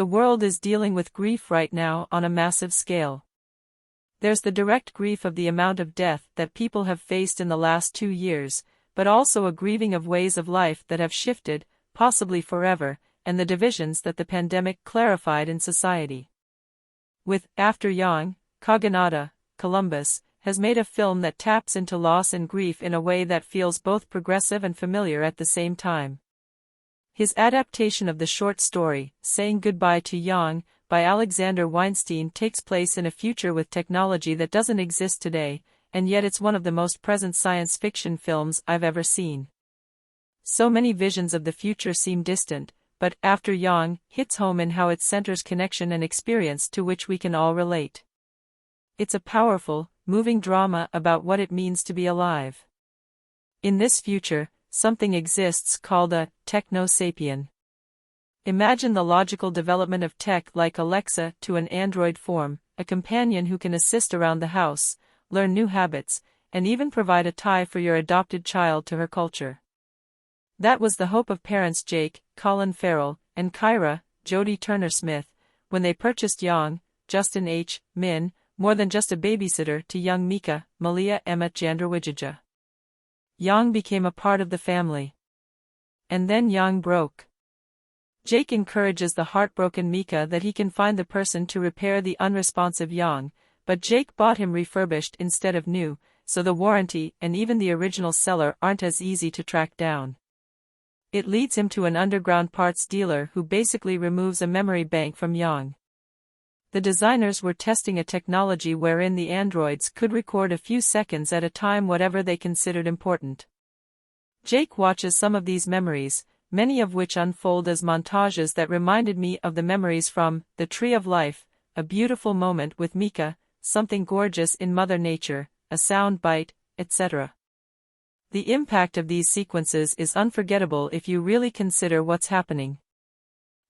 The world is dealing with grief right now on a massive scale. There's the direct grief of the amount of death that people have faced in the last 2 years, but also a grieving of ways of life that have shifted, possibly forever, and the divisions that the pandemic clarified in society. With After Yang, Kaganata, Columbus, has made a film that taps into loss and grief in a way that feels both progressive and familiar at the same time. His adaptation of the short story, Saying Goodbye to Yang, by Alexander Weinstein takes place in a future with technology that doesn't exist today, and yet it's one of the most present science fiction films I've ever seen. So many visions of the future seem distant, but After Yang hits home in how it centers connection and experience to which we can all relate. It's a powerful, moving drama about what it means to be alive. In this future, something exists called a techno-sapien. Imagine the logical development of tech like Alexa to an android form, a companion who can assist around the house, learn new habits, and even provide a tie for your adopted child to her culture. That was the hope of parents Jake, Colin Farrell, and Kyra, Jodie Turner-Smith, when they purchased Yang, Justin H. Min, more than just a babysitter to young Mika, Malia Emma Jandrawijija. Yang became a part of the family. And then Yang broke. Jake encourages the heartbroken Mika that he can find the person to repair the unresponsive Yang, but Jake bought him refurbished instead of new, so the warranty and even the original seller aren't as easy to track down. It leads him to an underground parts dealer who basically removes a memory bank from Yang. The designers were testing a technology wherein the androids could record a few seconds at a time whatever they considered important. Jake watches some of these memories, many of which unfold as montages that reminded me of the memories from The Tree of Life, a beautiful moment with Mika, something gorgeous in Mother Nature, a sound bite, etc. The impact of these sequences is unforgettable if you really consider what's happening.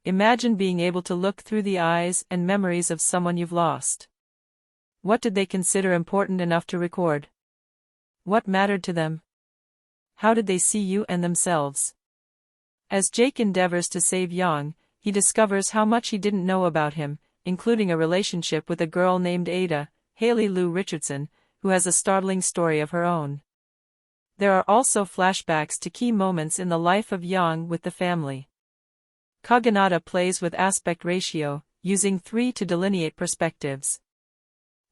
Imagine being able to look through the eyes and memories of someone you've lost. What did they consider important enough to record? What mattered to them? How did they see you and themselves? As Jake endeavors to save Yang, he discovers how much he didn't know about him, including a relationship with a girl named Ada, Haley Lou Richardson, who has a startling story of her own. There are also flashbacks to key moments in the life of Yang with the family. Kaganata plays with aspect ratio, using 3 to delineate perspectives.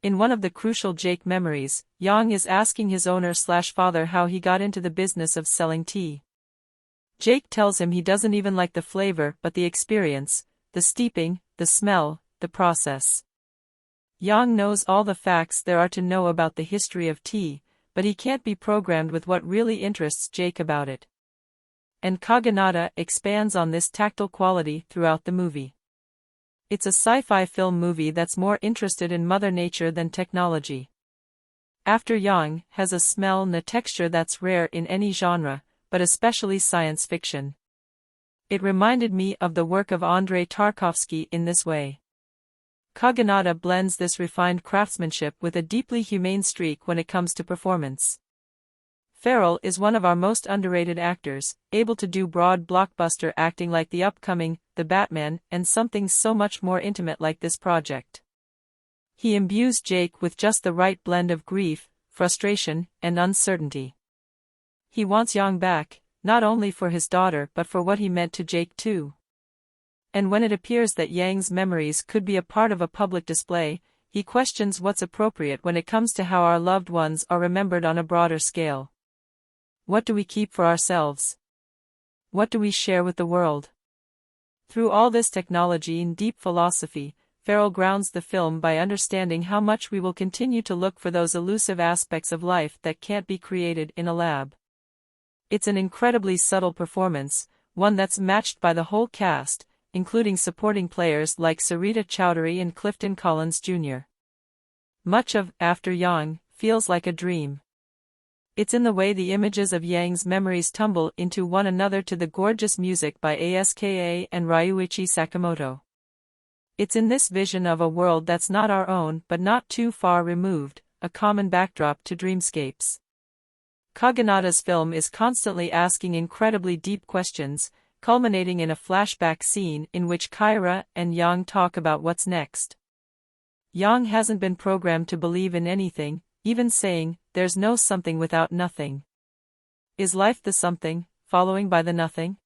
In one of the crucial Jake memories, Yang is asking his owner/father how he got into the business of selling tea. Jake tells him he doesn't even like the flavor but the experience, the steeping, the smell, the process. Yang knows all the facts there are to know about the history of tea, but he can't be programmed with what really interests Jake about it. And Kaganata expands on this tactile quality throughout the movie. It's a sci-fi film movie that's more interested in Mother Nature than technology. After Yang has a smell and a texture that's rare in any genre, but especially science fiction. It reminded me of the work of Andrei Tarkovsky in this way. Kaganata blends this refined craftsmanship with a deeply humane streak when it comes to performance. Farrell is one of our most underrated actors, able to do broad blockbuster acting like the upcoming The Batman and something so much more intimate like this project. He imbues Jake with just the right blend of grief, frustration, and uncertainty. He wants Yang back, not only for his daughter but for what he meant to Jake too. And when it appears that Yang's memories could be a part of a public display, he questions what's appropriate when it comes to how our loved ones are remembered on a broader scale. What do we keep for ourselves? What do we share with the world? Through all this technology and deep philosophy, Farrell grounds the film by understanding how much we will continue to look for those elusive aspects of life that can't be created in a lab. It's an incredibly subtle performance, one that's matched by the whole cast, including supporting players like Sarita Chowdhury and Clifton Collins Jr. Much of After Yang feels like a dream. It's in the way the images of Yang's memories tumble into one another to the gorgeous music by Aska and Ryuichi Sakamoto. It's in this vision of a world that's not our own but not too far removed, a common backdrop to dreamscapes. Kaganata's film is constantly asking incredibly deep questions, culminating in a flashback scene in which Kyra and Yang talk about what's next. Yang hasn't been programmed to believe in anything, even saying, "There's no something without nothing." Is life the something, following by the nothing?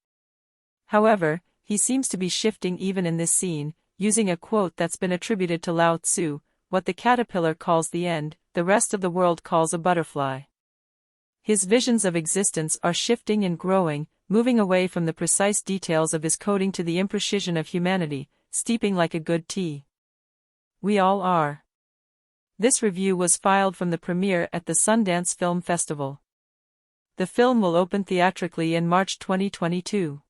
However, he seems to be shifting even in this scene, using a quote that's been attributed to Lao Tzu: "What the caterpillar calls the end, the rest of the world calls a butterfly." His visions of existence are shifting and growing, moving away from the precise details of his coding to the imprecision of humanity, steeping like a good tea. We all are. This review was filed from the premiere at the Sundance Film Festival. The film will open theatrically in March 2022.